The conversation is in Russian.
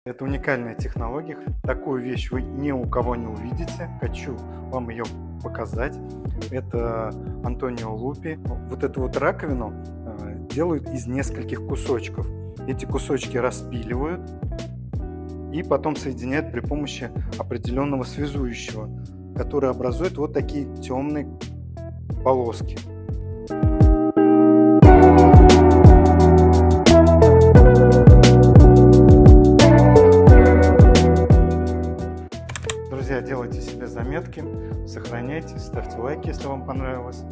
Это уникальная технология. Такую вещь вы ни у кого не увидите. Хочу вам ее показать. Это Антонио Лупи. Вот эту вот раковину делают из нескольких кусочков. Эти кусочки распиливают и потом соединяют при помощи определенного связующего, который образует вот такие темные полоски. Друзья, делайте себе заметки, сохраняйте, ставьте лайки, если вам понравилось.